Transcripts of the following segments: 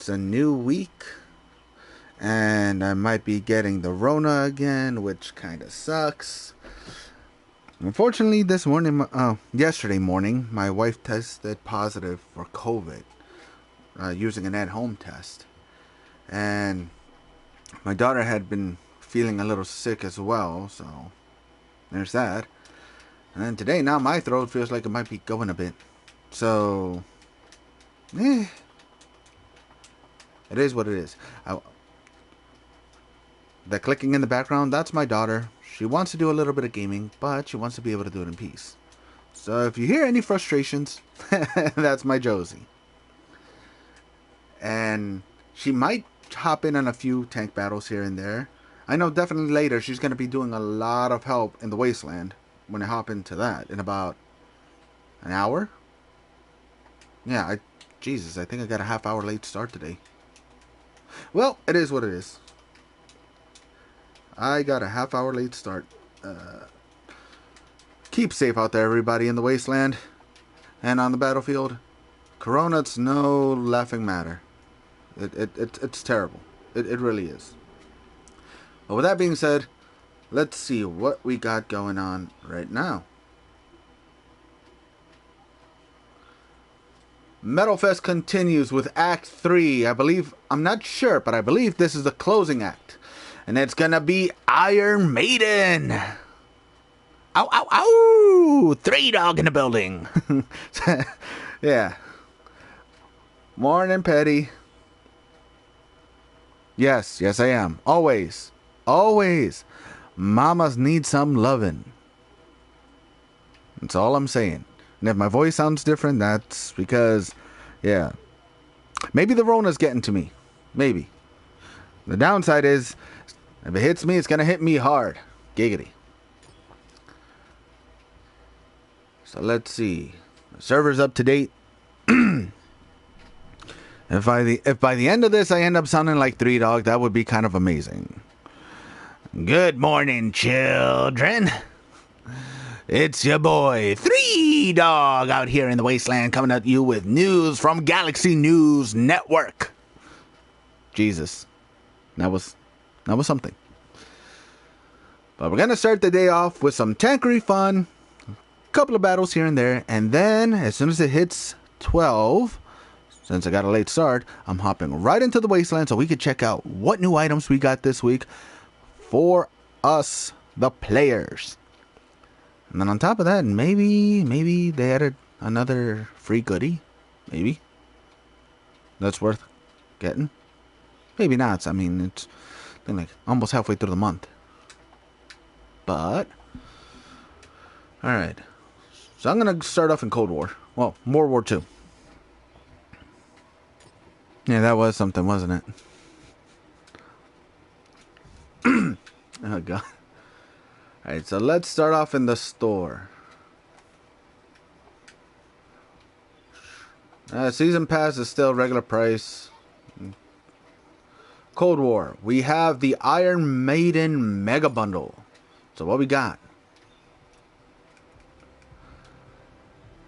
It's a new week, and I might be getting the Rona again, which kind of sucks. Unfortunately, yesterday morning, my wife tested positive for COVID using an at-home test, and my daughter had been feeling a little sick as well. So there's that. And then today, now my throat feels like it might be going a bit. So, it is what it is. The clicking in the background, that's my daughter. She wants to do a little bit of gaming, but she wants to be able to do it in peace. So if you hear any frustrations, that's my Josie. And she might hop in on a few tank battles here and there. I know definitely later she's going to be doing a lot of help in the Wasteland when I hop into that in about an hour. Yeah, Jesus, I think I got a half-hour late start today. Well, it is what it is. I got a half-hour late start. Keep safe out there, everybody in the Wasteland and on the battlefield. Corona, it's no laughing matter. It's terrible. It really is. But with that being said, let's see what we got going on right now. Metal Fest continues with Act 3. I'm not sure, but I believe this is the closing act. And it's gonna be Iron Maiden. Ow, ow, ow! 3 Dog in the building. Yeah. Morning, Petty. Yes, I am. Always. Mamas need some lovin'. That's all I'm saying. And if my voice sounds different, that's because, yeah. Maybe the Rona's getting to me. Maybe. The downside is, if it hits me, it's going to hit me hard. Giggity. So let's see. The server's up to date. If by the end of this I end up sounding like 3 Dog, that would be kind of amazing. Good morning, children. It's your boy 3 Dog out here in the Wasteland, coming at you with news from Galaxy News Network. Jesus, that was something. But we're gonna start the day off with some tankery fun, a couple of battles here and there, and then as soon as it hits 12. Since I got a late start, I'm hopping right into the Wasteland so we could check out what new items we got this week for us, the players. And then on top of that, maybe they added another free goodie. Maybe. That's worth getting. Maybe not. I mean, it's like almost halfway through the month. But, alright. So I'm going to start off in Cold War. Well, World War II. Yeah, that was something, wasn't it? Oh, God. Alright, so let's start off in the store. Season Pass is still regular price. Cold War. We have the Iron Maiden Mega Bundle. So what we got?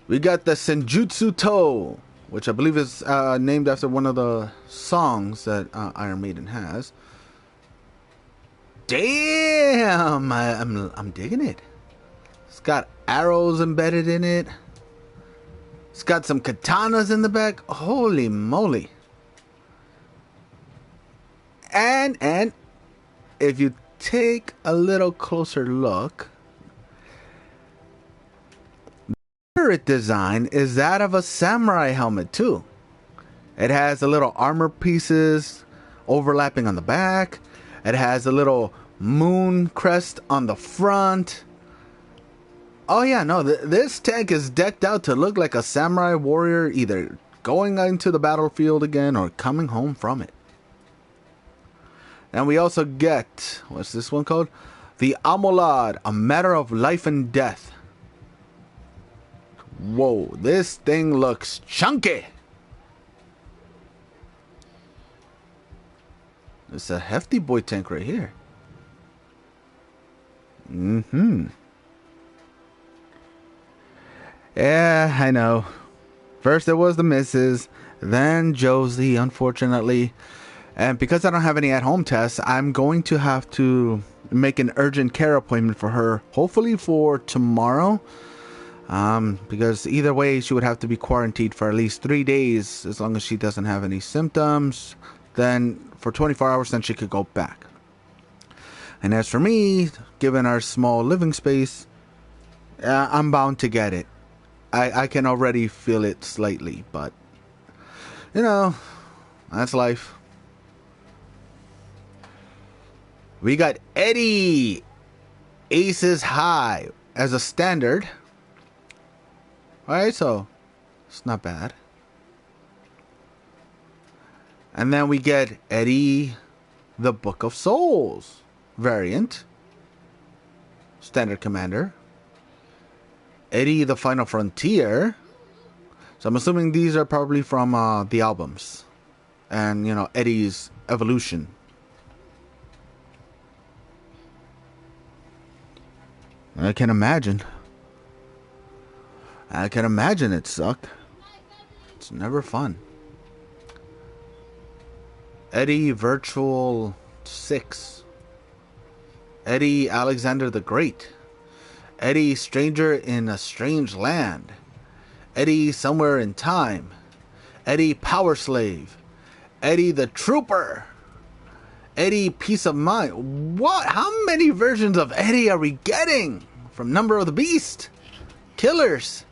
We got the Senjutsu To, which I believe is named after one of the songs that Iron Maiden has. Damn, I'm digging it. It's got arrows embedded in it. It's got some katanas in the back. Holy moly! And if you take a little closer look, the turret design is that of a samurai helmet too. It has the little armor pieces overlapping on the back. It has a little moon crest on the front. Oh yeah, no, this tank is decked out to look like a samurai warrior, either going into the battlefield again or coming home from it. And we also get, what's this one called? The Amolad, a matter of life and death. Whoa, this thing looks chunky. It's a hefty boy tank right here. Yeah, I know. First it was the misses, then Josie, unfortunately. And because I don't have any at-home tests, I'm going to have to make an urgent care appointment for her, hopefully for tomorrow. Because either way, she would have to be quarantined for at least 3 days, as long as she doesn't have any symptoms. Then for 24 hours, then she could go back. And as for me, given our small living space, I'm bound to get it. I can already feel it slightly, but, you know, that's life. We got Eddie, Aces High, as a standard. Alright, so it's not bad. And then we get Eddie, the Book of Souls variant. Standard Commander. Eddie, the Final Frontier. So I'm assuming these are probably from the albums. And, you know, Eddie's evolution. I can imagine. I can imagine it sucked. It's never fun. Eddie Virtual 6. Eddie Alexander the Great. Eddie Stranger in a Strange Land. Eddie Somewhere in Time. Eddie Power Slave. Eddie the Trooper. Eddie Peace of Mind. What? How many versions of Eddie are we getting? From Number of the Beast. Killers.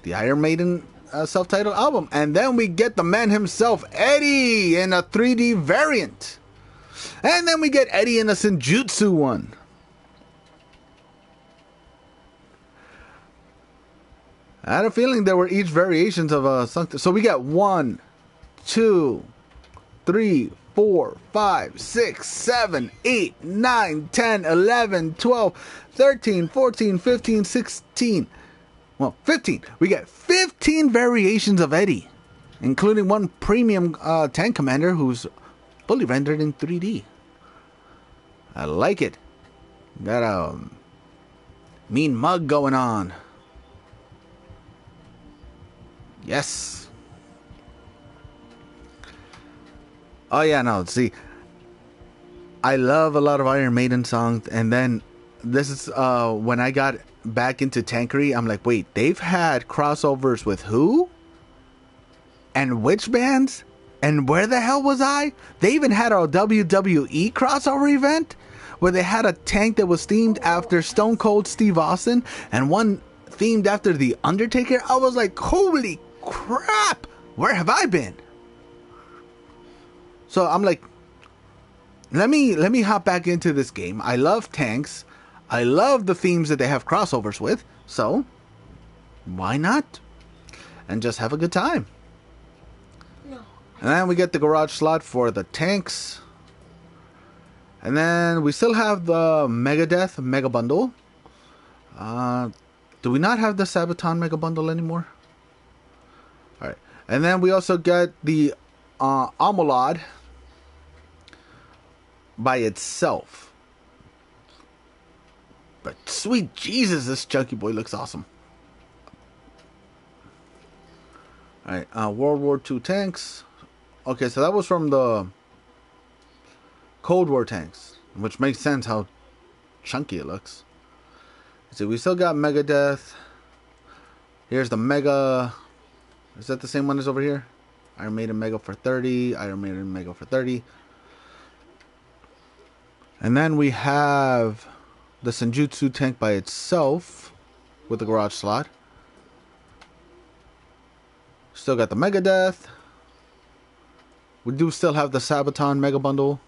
The Iron Maiden self-titled album. And then we get the man himself, Eddie, in a 3D variant. And then we get Eddie in a Senjutsu one. I had a feeling there were each variations of something. So we got 1, 2, 3, 4, 5, 6, 7, 8, 9, 10, 11, 12, 13, 14, 15, 16. Well, 15. We got 15 variations of Eddie, including one premium tank commander who's fully rendered in 3D. I like it. Got a mean mug going on. Yes. Oh yeah, no, see, I love a lot of Iron Maiden songs, and then this is when I got back into tankery, I'm like, wait, they've had crossovers with who? And which bands? And where the hell was I? They even had a WWE crossover event where they had a tank that was themed after Stone Cold Steve Austin and one themed after The Undertaker. I was like, holy crap, where have I been? So I'm like, let me hop back into this game. I love tanks. I love the themes that they have crossovers with. So why not? And just have a good time. No. And then we get the garage slot for the tanks. And then we still have the Megadeth Mega Bundle. Do we not have the Sabaton Mega Bundle anymore? Alright. And then we also get the Amolad by itself. But sweet Jesus, this chunky boy looks awesome. Alright, World War II tanks. Okay, so that was from the Cold War tanks, which makes sense how chunky it looks. So we still got Megadeth. Here's the Mega. Is that the same one as over here? Iron Maiden Mega for 30. Iron Maiden Mega for 30. And then we have the Senjutsu tank by itself with the garage slot. Still got the Megadeth. We do still have the Sabaton Mega Bundle.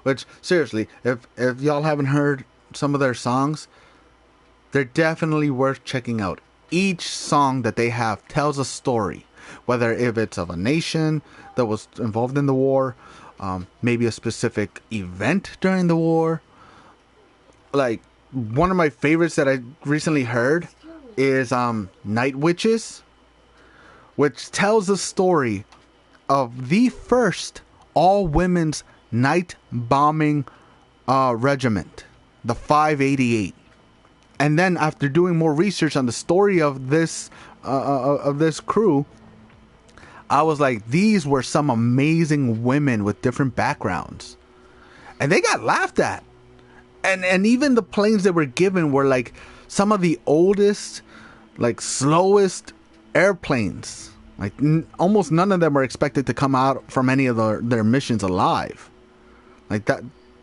Which, seriously, if y'all haven't heard some of their songs, they're definitely worth checking out. Each song that they have tells a story. Whether if it's of a nation that was involved in the war, maybe a specific event during the war. Like, one of my favorites that I recently heard is Night Witches, which tells the story of the first all-women's night bombing regiment, the 588. And then after doing more research on the story of this crew, I was like, these were some amazing women with different backgrounds. And they got laughed at. And even the planes they were given were like some of the oldest, like slowest airplanes. Like almost none of them were expected to come out from any of their missions alive. Like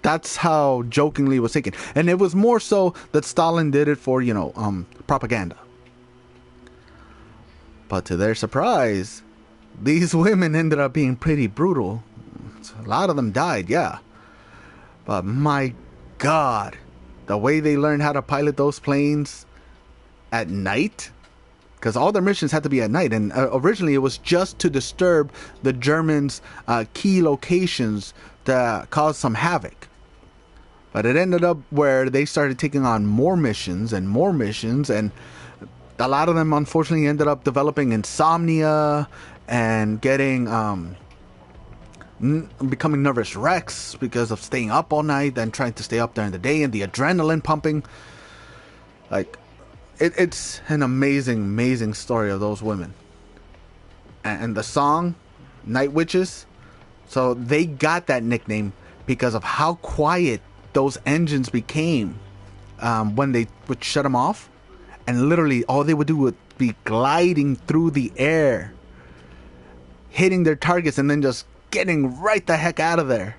that's how jokingly it was taken. And it was more so that Stalin did it for, propaganda. But to their surprise, these women ended up being pretty brutal. A lot of them died, yeah. But my God, the way they learned how to pilot those planes at night, because all their missions had to be at night, and originally it was just to disturb the Germans' key locations to cause some havoc. But it ended up where they started taking on more missions, and a lot of them unfortunately ended up developing insomnia and getting becoming nervous wrecks because of staying up all night and trying to stay up during the day and the adrenaline pumping. Like, it's an amazing story of those women. And the song, Night Witches, so they got that nickname because of how quiet those engines became when they would shut them off. And literally all they would do would be gliding through the air, hitting their targets and then just getting right the heck out of there.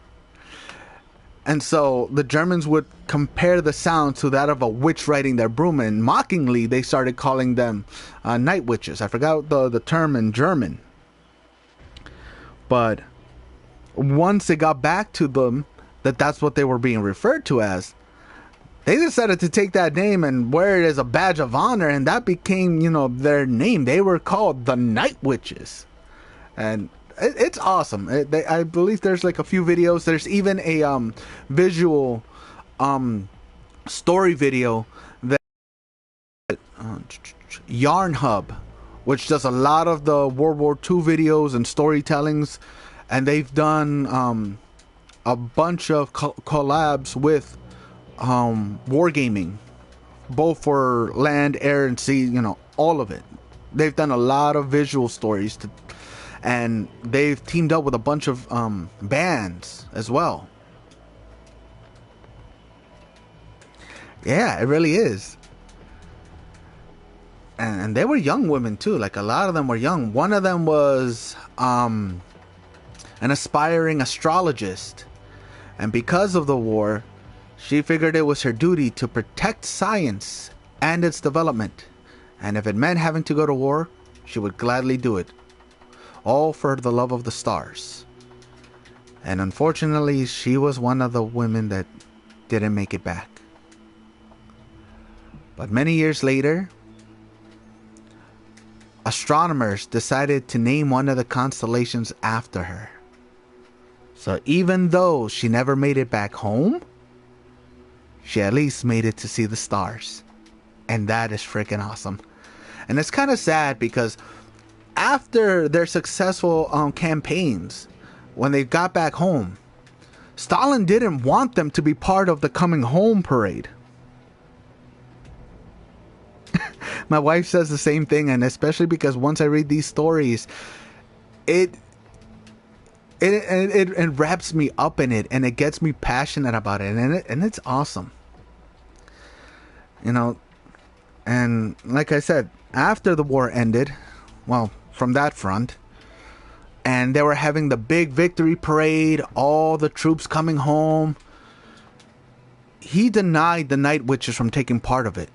And so the Germans would compare the sound to that of a witch riding their broom, and mockingly they started calling them night witches. I forgot the term in German. But once it got back to them that that's what they were being referred to as, they decided to take that name and wear it as a badge of honor, and that became, their name. They were called the Night Witches. And it's awesome. I believe there's like a few videos. There's even a visual story video that Yarn Hub, which does a lot of the World War II videos and storytellings, and they've done a bunch of collabs with wargaming, both for land, air, and sea. All of it. They've done a lot of visual stories and they've teamed up with a bunch of bands as well. Yeah, it really is. And they were young women too. Like, a lot of them were young. One of them was an aspiring astrologist, and because of the war, she figured it was her duty to protect science and its development, and if it meant having to go to war, she would gladly do it, all for the love of the stars. And unfortunately, she was one of the women that didn't make it back. But many years later, astronomers decided to name one of the constellations after her. So even though she never made it back home, she at least made it to see the stars. And that is freaking awesome. And it's kind of sad because after their successful campaigns, when they got back home, Stalin didn't want them to be part of the coming home parade. My wife says the same thing, and especially because once I read these stories, it wraps me up in it, and it gets me passionate about it, and it's awesome. And like I said, after the war ended, well, from that front, and they were having the big victory parade, all the troops coming home, he denied the Night Witches from taking part of it.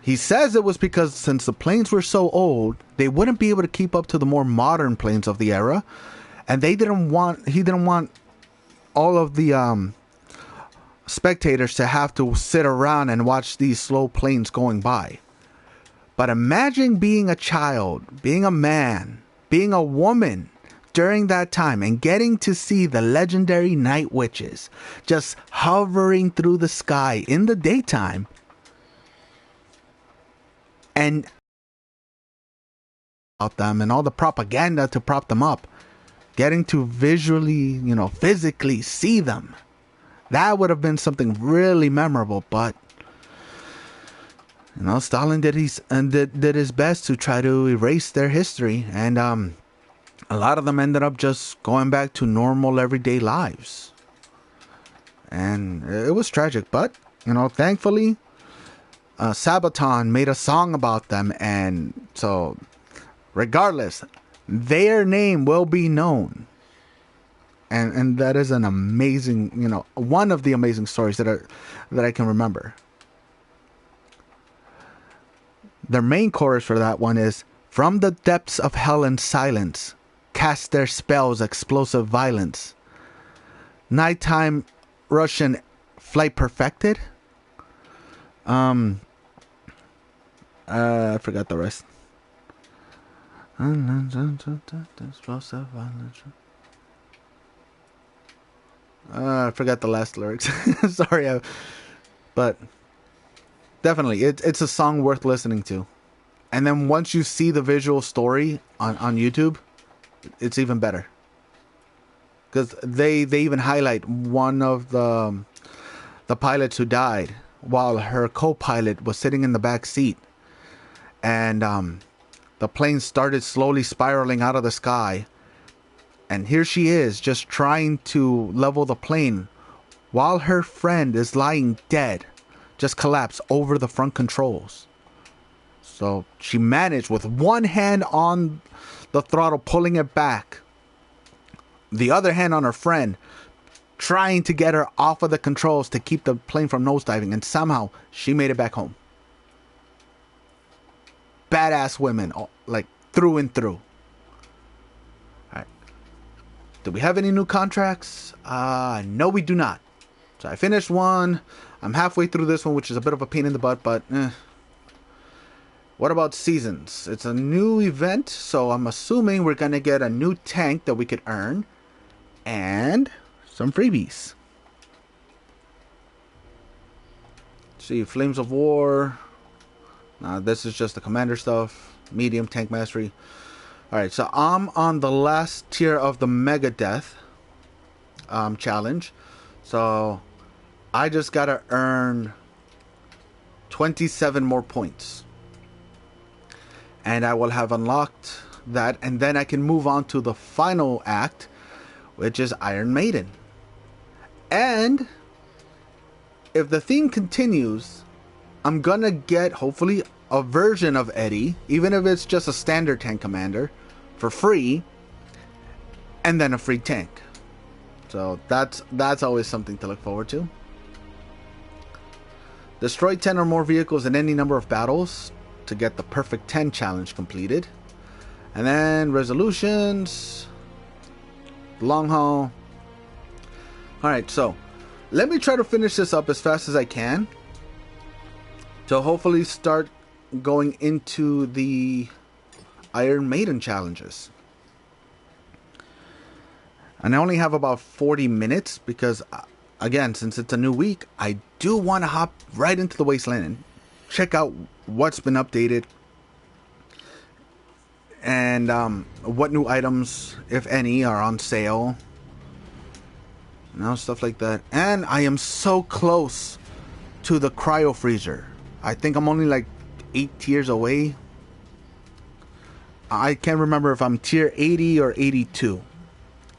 He says it was because since the planes were so old, they wouldn't be able to keep up to the more modern planes of the era, and he didn't want all of the spectators to have to sit around and watch these slow planes going by. But imagine being a child, being a man, being a woman during that time and getting to see the legendary Night Witches just hovering through the sky in the daytime, and about them and all the propaganda to prop them up, getting to visually, physically see them. That would have been something really memorable. But You know, Stalin did his best to try to erase their history, and a lot of them ended up just going back to normal everyday lives. And it was tragic, but, you know, thankfully, Sabaton made a song about them, and so, regardless, their name will be known. And that is an amazing, you know, one of the amazing stories that I can remember. Their main chorus for that one is, "From the depths of hell and silence, cast their spells explosive violence. Nighttime Russian flight perfected." I forgot the rest. Explosive violence. I forgot the last lyrics. Sorry, but definitely, it's a song worth listening to. And then once you see the visual story on YouTube, it's even better. Because they even highlight one of the pilots who died while her co-pilot was sitting in the back seat. And the plane started slowly spiraling out of the sky. And here she is, just trying to level the plane while her friend is lying dead, just collapsed over the front controls. So she managed with one hand on the throttle, pulling it back, the other hand on her friend, trying to get her off of the controls to keep the plane from nosediving, and somehow she made it back home. Badass women, like through and through. Do we have any new contracts? No, we do not. So I finished one. I'm halfway through this one, which is a bit of a pain in the butt, but What about seasons? It's a new event, so I'm assuming we're going to get a new tank that we could earn. And some freebies. Let's see, Flames of War. This is just the commander stuff. Medium tank mastery. Alright, so I'm on the last tier of the Megadeth challenge. So I just gotta earn 27 more points. And I will have unlocked that, and then I can move on to the final act, which is Iron Maiden. And if the theme continues, I'm gonna get, hopefully, a version of Eddie, even if it's just a standard tank commander, for free, and then a free tank. So that's always something to look forward to. Destroy 10 or more vehicles in any number of battles to get the perfect 10 challenge completed. And then resolutions, long haul. Alright, so let me try to finish this up as fast as I can to hopefully start going into the Iron Maiden challenges. And I only have about 40 minutes because, again, since it's a new week, I do want to hop right into the Wasteland and check out what's been updated and what new items, if any, are on sale. You know, stuff like that. And I am so close to the cryo freezer. I think I'm only like 8 tiers away. I can't remember if I'm tier 80 or 82.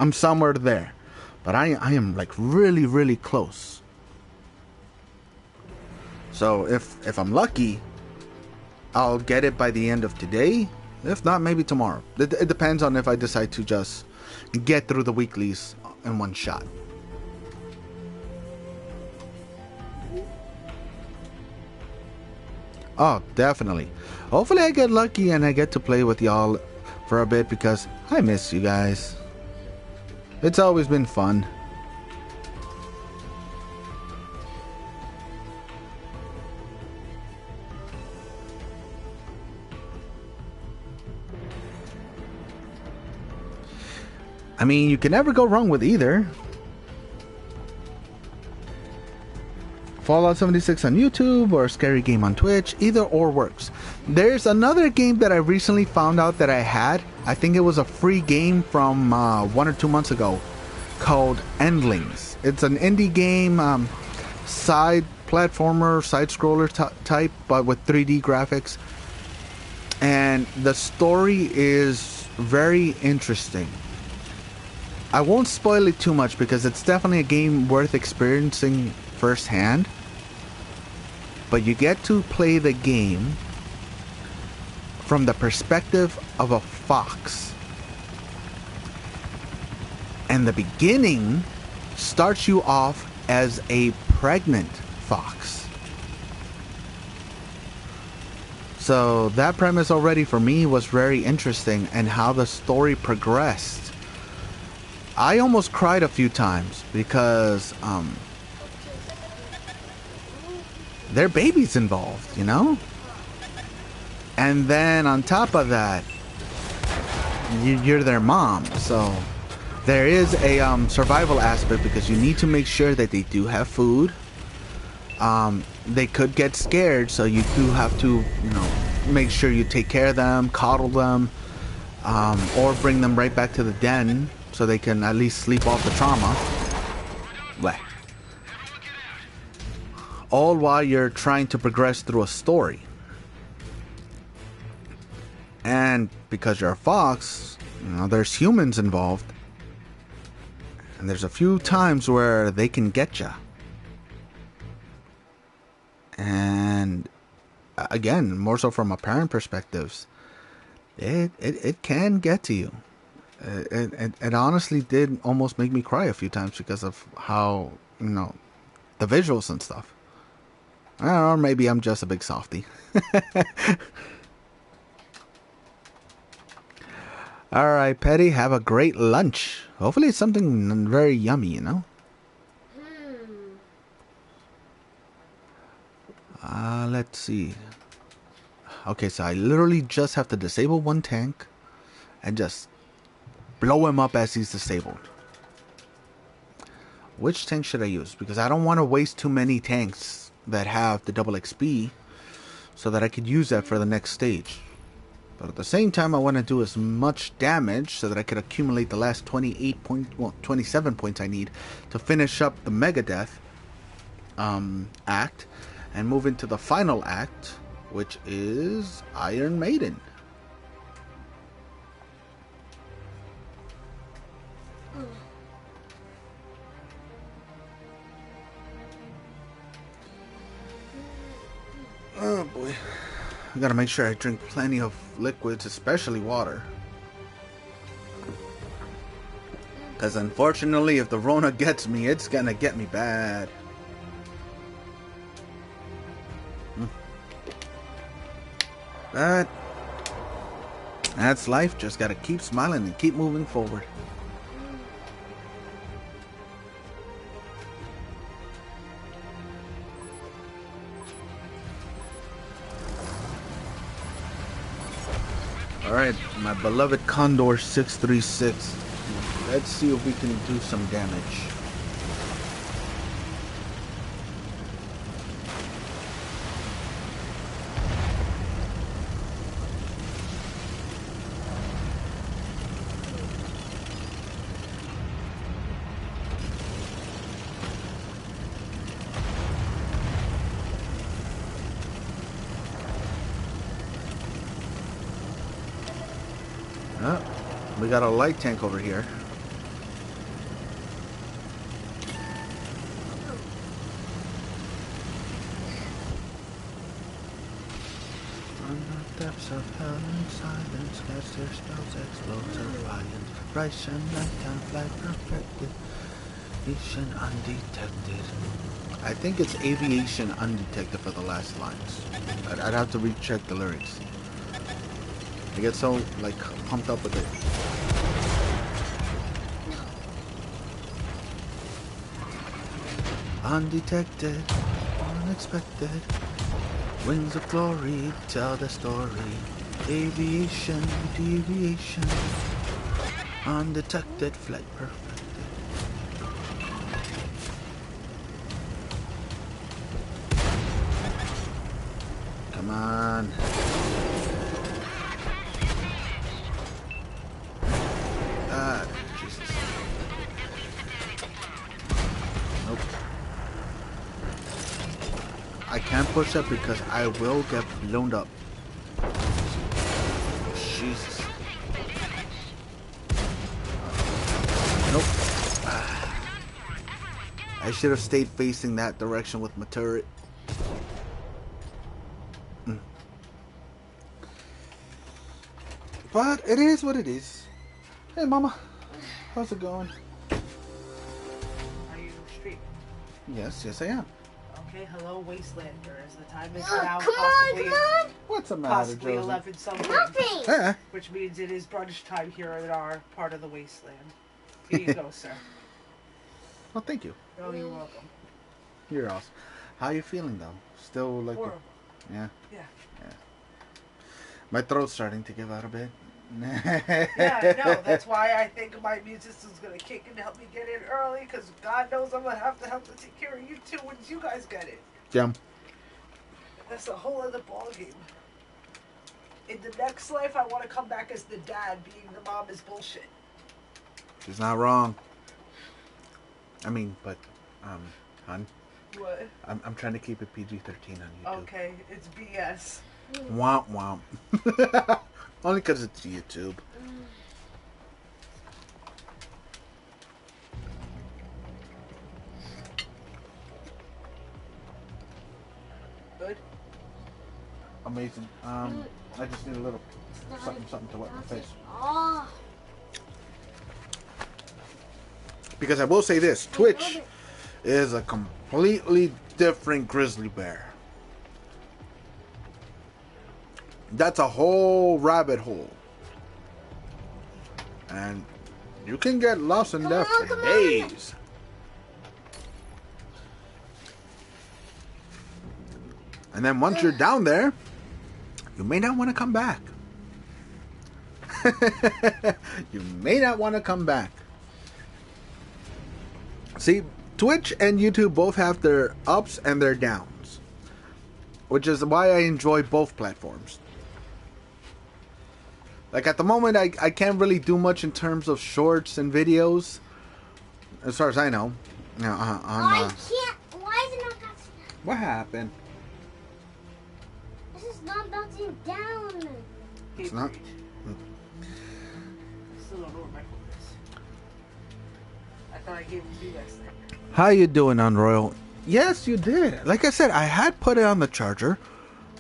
I'm somewhere there. But I am like really, really close. So if I'm lucky, I'll get it by the end of today. If not, maybe tomorrow. It depends on if I decide to just get through the weeklies in one shot. Oh, definitely. Hopefully I get lucky and I get to play with y'all for a bit because I miss you guys. It's always been fun. I mean, you can never go wrong with either. Fallout 76 on YouTube or Scary Game on Twitch, either or works. There's another game that I recently found out that I had. I think it was a free game from 1 or 2 months ago called Endlings. It's an indie game, side platformer, side-scroller type, but with 3D graphics. And the story is very interesting. I won't spoil it too much because it's definitely a game worth experiencing firsthand. But you get to play the game from the perspective of a fox. And the beginning starts you off as a pregnant fox. So that premise already for me was very interesting, and how the story progressed. I almost cried a few times because there are babies involved, you know? And then on top of that, you're their mom, so there is a survival aspect because you need to make sure that they do have food. They could get scared, so you do have to, you know, make sure you take care of them, coddle them, or bring them right back to the den so they can at least sleep off the trauma. Blech. All while you're trying to progress through a story. And because you're a fox, you know, there's humans involved. And there's a few times where they can get you. And again, more so from a parent perspective, it can get to you. It honestly did almost make me cry a few times because of how, you know, the visuals and stuff. I don't know, maybe I'm just a big softie. Alright, Petty, have a great lunch. Hopefully it's something very yummy, you know? Let's see. Okay, so I literally just have to disable one tank and just blow him up as he's disabled. Which tank should I use? Because I don't want to waste too many tanks that have the double XP so that I could use that for the next stage. But at the same time, I want to do as much damage so that I could accumulate the last 27 points I need to finish up the Megadeth act and move into the final act, which is Iron Maiden. Oh boy. I gotta make sure I drink plenty of liquids, especially water. Because unfortunately, if the Rona gets me, it's gonna get me bad. But that's life. Just gotta keep smiling and keep moving forward. Alright, my beloved Condor 636. Let's see if we can do some damage. We got a light tank over here. On the depths of hell and silence, cast their spells, explosive violence, rise and nighttime, fly perfected, aviation undetected. I think it's aviation undetected for the last lines. I'd have to recheck the lyrics. I get so like pumped up with it. Undetected, unexpected, wings of glory tell the story. Aviation, deviation, undetected, flight perfected. Come on. Jesus. Nope. I can't push that because I will get blown up. Jesus. Nope. I should have stayed facing that direction with my turret. But it is what it is. Hey, Mama. How's it going? Are you streaming? Yes, I am. Okay, hello, Wastelanders. The time is now Come possibly, on! What's the matter, possibly Josie? 11 something. Nothing! Eh. Which means it is brunch time here in our part of the wasteland. Here you go, sir. Well, thank you. Oh, you're welcome. You're awesome. How you feeling, though? Still like... Horrible. Yeah? Yeah. My throat's starting to give out a bit. Yeah, I know. That's why I think my musician's going to kick and help me get in early, because God knows I'm going to have to help to take care of you too once you guys get it. Yeah. That's a whole other ballgame. In the next life, I want to come back as the dad, being the mom is bullshit. She's not wrong. I mean, but, hon. What? I'm trying to keep it PG-13 on YouTube. Okay, it's BS. Womp womp. Only because it's YouTube. Good? Amazing. I just need a little something to wet my face. Oh. Because I will say this, Twitch is a completely different grizzly bear. That's a whole rabbit hole. And you can get lost in there for days. And then once you're down there, you may not want to come back. You may not want to come back. See, Twitch and YouTube both have their ups and their downs, which is why I enjoy both platforms. Like at the moment, I can't really do much in terms of shorts and videos, as far as I know. I can't. Why is it not bouncing? What happened? This is not bouncing down. It's not. Still don't know where my phone is. I thought I gave it to you last night. How you doing, Unroyal? Yes, you did. Like I said, I had put it on the charger,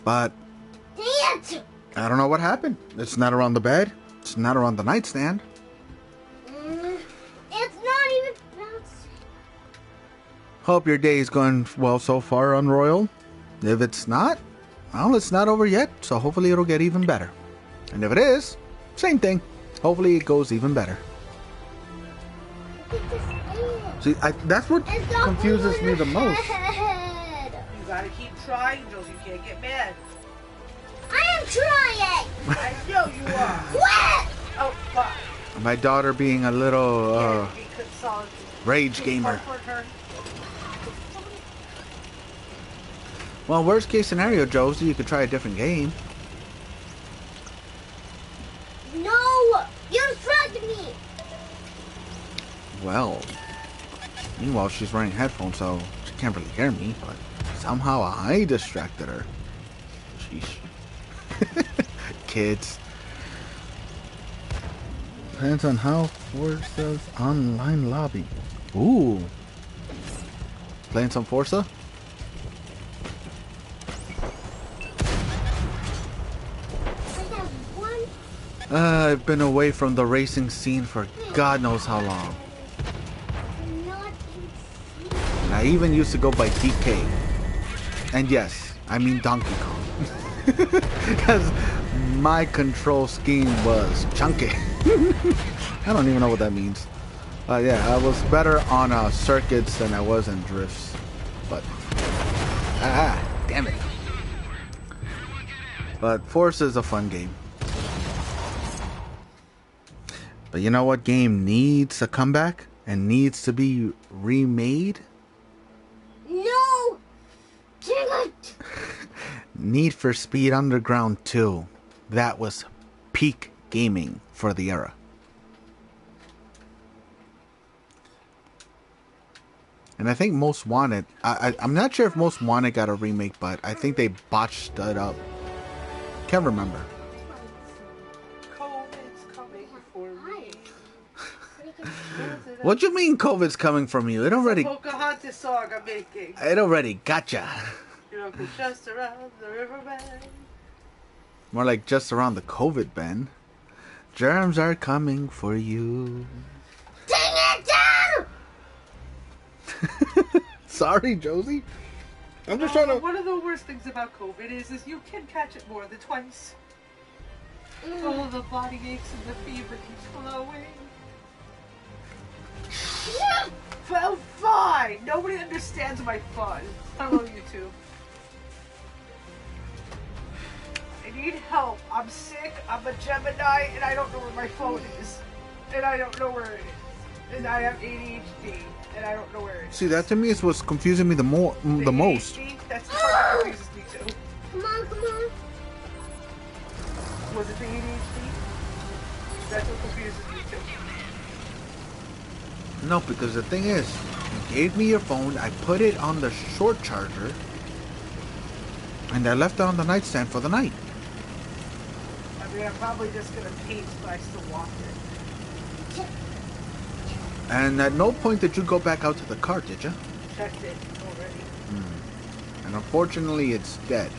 but Dang it! I don't know what happened. It's not around the bed. It's not around the nightstand. It's not even bouncing. Hope your day is going well so far, Unroyal. If it's not, well, it's not over yet, so hopefully it'll get even better. And if it is, same thing. Hopefully it goes even better. Look at this air. See, that's what It's not confuses moving me the most. ahead. You gotta keep trying, Jules. You can't get mad. I am trying. I know you are. What? Oh, fuck. My daughter being a little Be consoled. rage gamer. Comfort her. Well, worst case scenario, Josie, you could try a different game. No, you distracted me. Well, meanwhile, she's wearing headphones, so she can't really hear me, but somehow I distracted her. Sheesh. Kids. Depends on how Forza's online lobby. Ooh. Playing some Forza? I have one. I've been away from the racing scene for God knows how long. Not in. And I even used to go by DK. And yes, I mean Donkey Kong. Because my control scheme was chunky. I don't even know what that means. Yeah, I was better on circuits than I was in drifts. But, damn it. But Forza is a fun game. But you know what game needs a comeback and needs to be remade? No. Dang it. Need for Speed Underground 2. That was peak gaming for the era. And I think Most Wanted, I'm not sure if Most Wanted got a remake, but I think they botched it up. Can't remember. COVID's coming for me. What do you mean COVID's coming from you? It already... Pocahontas song I'm making. It already gotcha. You know, just around the riverbed. More like just around the COVID bend. Germs are coming for you. Dang it, down! Sorry, Josie. I'm just trying to... One of the worst things about COVID is you can catch it more than twice. Oh, the body aches and the fever keeps flowing. Well, fine. Nobody understands my fun. Hello, YouTube. I need help. I'm sick. I'm a Gemini, and I don't know where my phone is. And I don't know where it is. And I have ADHD, and I don't know where it is. See, that to me is what's confusing me the most. ADHD? That's the part that confuses me too. Come on, come on. Was it the ADHD? That's what confuses me too. No, because the thing is, you gave me your phone, I put it on the short charger, and I left it on the nightstand for the night. I mean, I'm probably just gonna paint, but I still want it. And at no point did you go back out to the car, did you? Checked it already. And unfortunately, it's dead.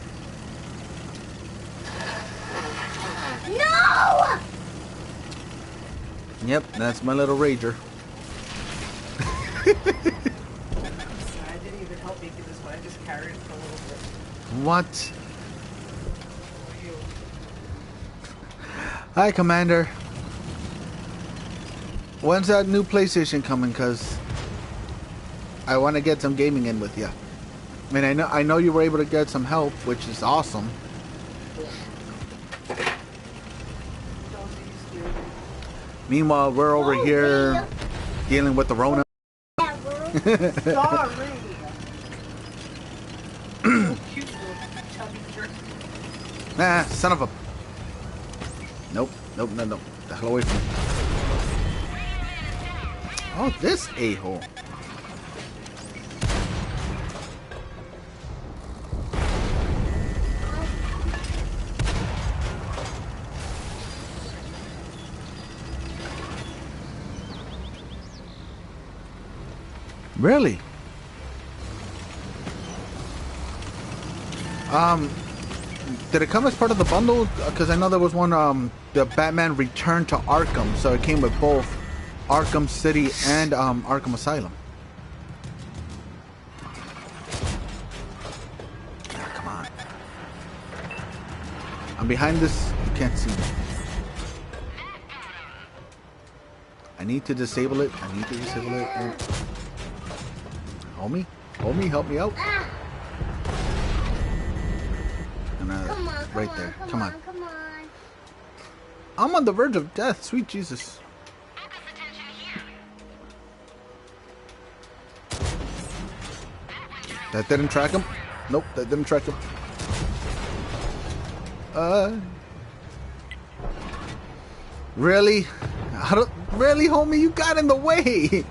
No! Yep, that's my little rager. I didn't even help me do this one. I just carried it for a little bit. What? For you. Hi, Commander. When's that new PlayStation coming? Cause I want to get some gaming in with you. I mean, I know you were able to get some help, which is awesome. Meanwhile, we're over here dealing with the Rona. Sorry. So cute little chubby jerk. Nah, son of a... Nope, nope, no, no. The hell away from me. Oh, this a-hole. Really? Did it come as part of the bundle? Because I know there was one, the Batman Return to Arkham, so it came with both Arkham City and Arkham Asylum. Ah, come on. I'm behind this. You can't see me. I need to disable it. I need to disable it. And... Homie? Homie, help me out. And, Come on, right come there. on, Come on. come on. I'm on the verge of death. Sweet Jesus. That didn't track him? Nope, that didn't track him. Really? Really, homie? You got in the way.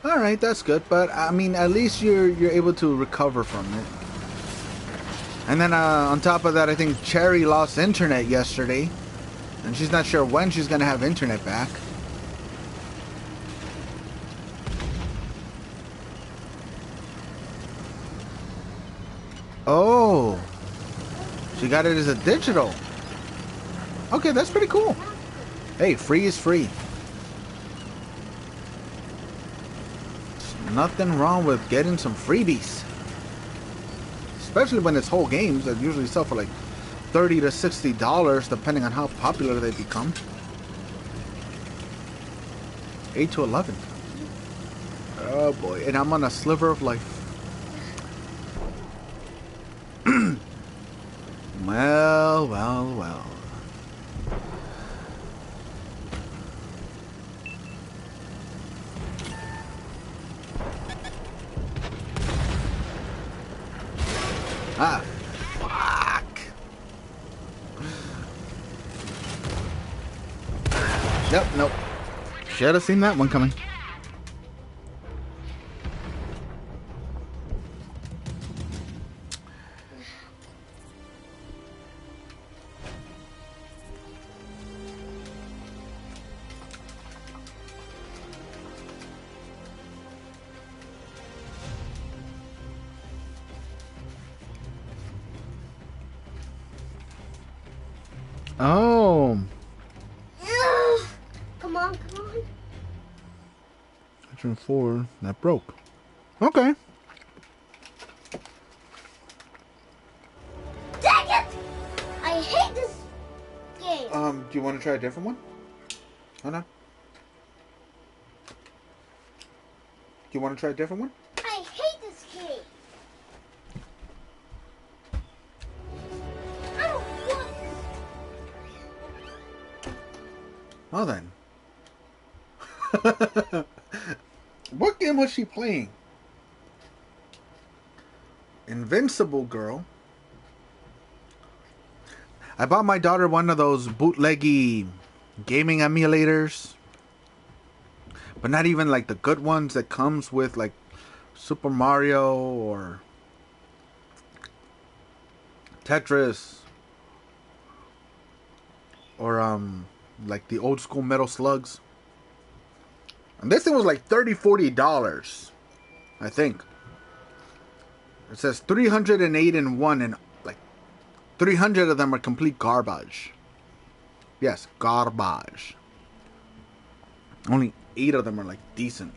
All right, that's good. But I mean, at least you're able to recover from it. And then on top of that, I think Cherry lost internet yesterday, and she's not sure when she's gonna have internet back. Oh, she got it as a digital. Okay, that's pretty cool. Hey, free is free. There's nothing wrong with getting some freebies. Especially when it's whole games that usually sell for like $30 to $60, depending on how popular they become. 8 to 11. Oh boy, and I'm on a sliver of life. Well, well, well. Ah, fuck. Nope, nope. Should have seen that one coming. Oh. Come on, come on. Turn 4. That broke. Okay. Dang it! I hate this game. Do you want to try a different one? Hold on. Do you want to try a different one? I hate this game. I don't want this. Well then. What game was she playing? Invincible Girl. I bought my daughter one of those bootleggy gaming emulators. But not even like the good ones that comes with like Super Mario or Tetris. Or like the old school Metal Slugs. And this thing was like $30-$40, I think. It says 308 in one, and like 300 of them are complete garbage. Yes, garbage. Only 8 of them are like decent.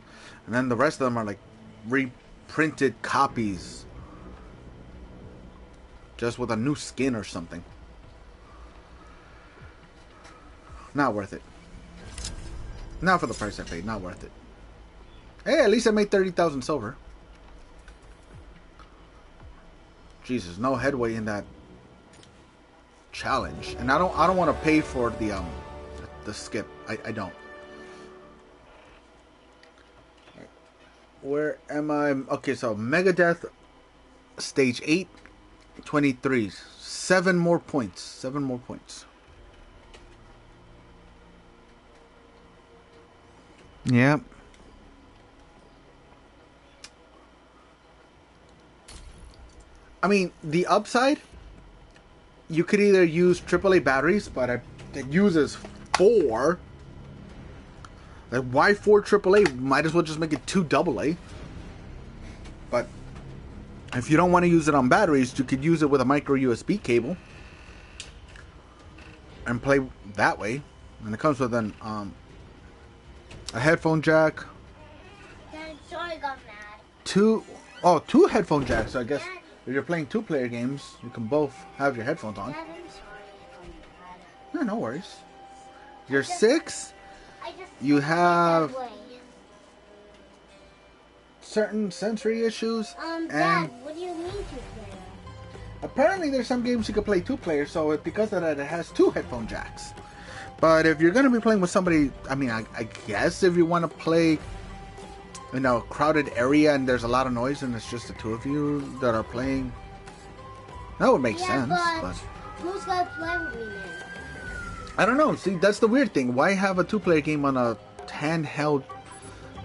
And then the rest of them are like reprinted copies. Just with a new skin or something. Not worth it. Not for the price I paid. Not worth it. Hey, at least I made 30,000 silver. Jesus, no headway in that challenge, and I don't want to pay for the skip. I don't. Where am I? Okay, so Megadeth stage 8, 23. 7 more points. 7 more points. Yep. I mean, the upside, you could either use AAA batteries, but it uses 4. Like, why 4 AAA? Might as well just make it 2 AA. But if you don't want to use it on batteries, you could use it with a micro USB cable and play that way. And it comes with an a headphone jack. Dad, sorry I got mad. 2 headphone jacks. So I guess if you're playing 2-player games, you can both have your headphones on. Dad, I'm sorry I got mad. No, no worries. You're 6. I just You feel have that way. certain sensory issues. Dad, And what do you mean 2-player? apparently there's some games you can play 2-player, so because of that it has 2 headphone jacks. But if you're going to be playing with somebody, I mean, I guess if you want to play in a crowded area and there's a lot of noise and it's just the 2 of you that are playing, that would make sense. But who's gonna play with me then? I don't know. See, that's the weird thing. Why have a 2-player game on a handheld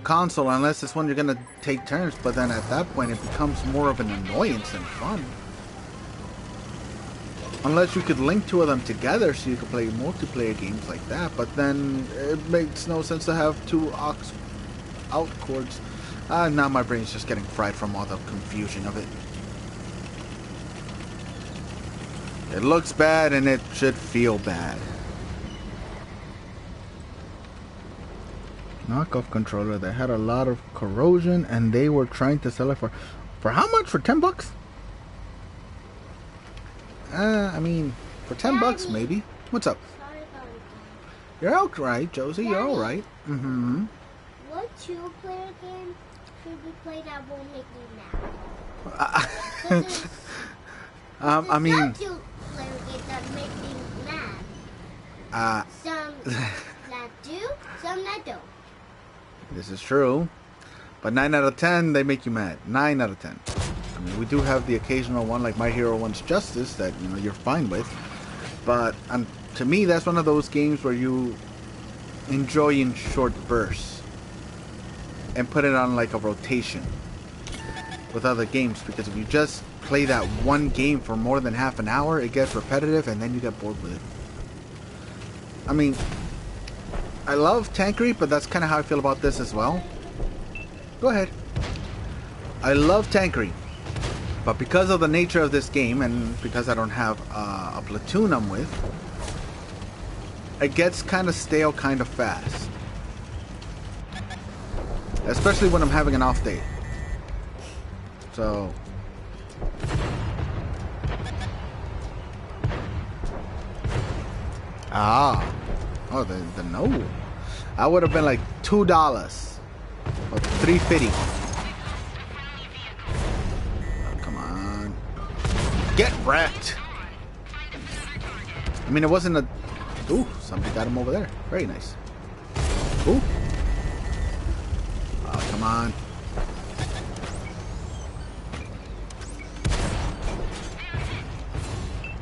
console unless it's one you're going to take turns? But then at that point it becomes more of an annoyance than fun. Unless you could link 2 of them together so you could play multiplayer games like that. But then it makes no sense to have 2 aux out cords. Now my brain's just getting fried from all the confusion of it. It looks bad and it should feel bad. Knockoff controller that had a lot of corrosion and they were trying to sell it for how much? For $10? I mean, for $10 maybe. What's up? Sorry about it. You're alright, Josie. You're Daddy. alright. Mm-hmm. What 2-player game should we play that won't make me mad? 'Cause I mean, some 2-player games that make me mad. Some that do, some that don't. this is true. But 9 out of 10, they make you mad. 9 out of 10. I mean, we do have the occasional one like My Hero One's Justice that, you're fine with. But to me, that's one of those games where you enjoy in short bursts and put it on like a rotation with other games, because if you just play that one game for more than half an hour, it gets repetitive and then you get bored with it. I mean, I love tankery, but that's kind of how I feel about this as well. Go ahead. I love tankery, but because of the nature of this game and because I don't have a platoon I'm with, it gets kind of stale kind of fast. Especially when I'm having an off day. So... Ah. Oh, the no. I would have been like $2 or $3.50. Oh, come on. Get wrecked. I mean, it wasn't a... Ooh, somebody got him over there. Very nice. Ooh. Oh, come on.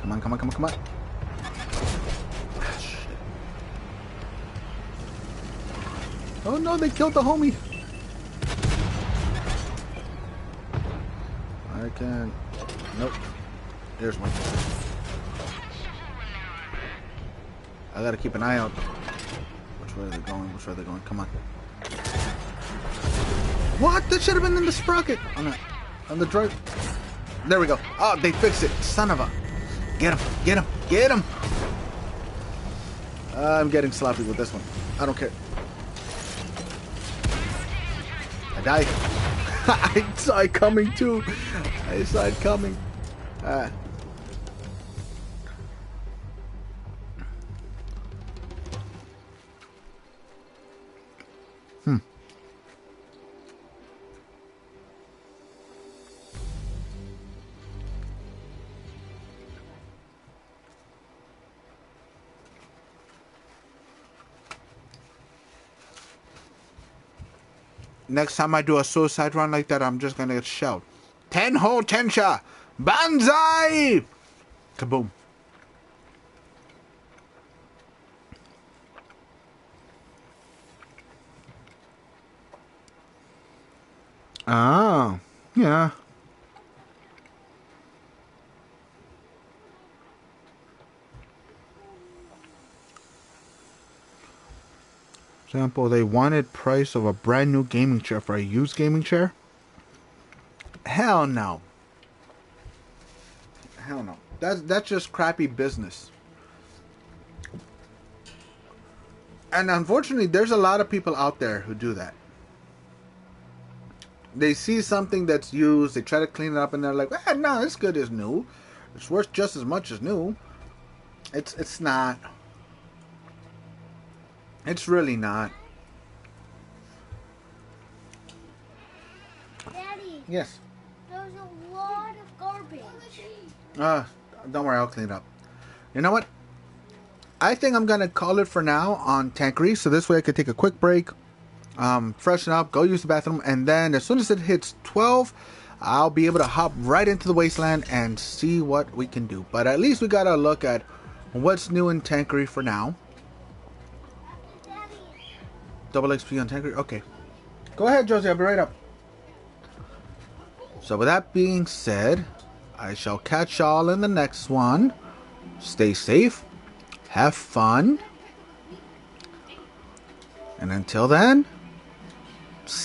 Come on, come on, come on, come on. Ah, shit. Oh no, they killed the homie. I can... Nope. There's one. I gotta keep an eye out. Which way are they going? Which way are they going? Come on. What? That should have been in the sprocket. On the drive. There we go. Oh, they fixed it. Son of a... Get him. Get him. Get him. I'm getting sloppy with this one. I don't care. I died. I saw it coming too. I saw it coming. Next time I do a suicide run like that, I'm just gonna shout, "Tenho Tensha! Banzai!" Kaboom. Ah, yeah. Example, they wanted price of a brand new gaming chair for a used gaming chair? Hell no. Hell no. That's just crappy business. And unfortunately, there's a lot of people out there who do that. They see something that's used, they try to clean it up, and they're like, no, it's good as new. It's worth just as much as new. It's not. It's really not. Daddy. Yes. There's a lot of garbage. Don't worry, I'll clean it up. You know what? I think I'm gonna call it for now on tankery, so this way I could take a quick break, freshen up, go use the bathroom, and then as soon as it hits 12, I'll be able to hop right into the wasteland and see what we can do. But at least we gotta look at what's new in tankery for now. Double XP on tankery? Okay. Go ahead, Josie, I'll be right up. So with that being said, I shall catch y'all in the next one. Stay safe. Have fun. And until then,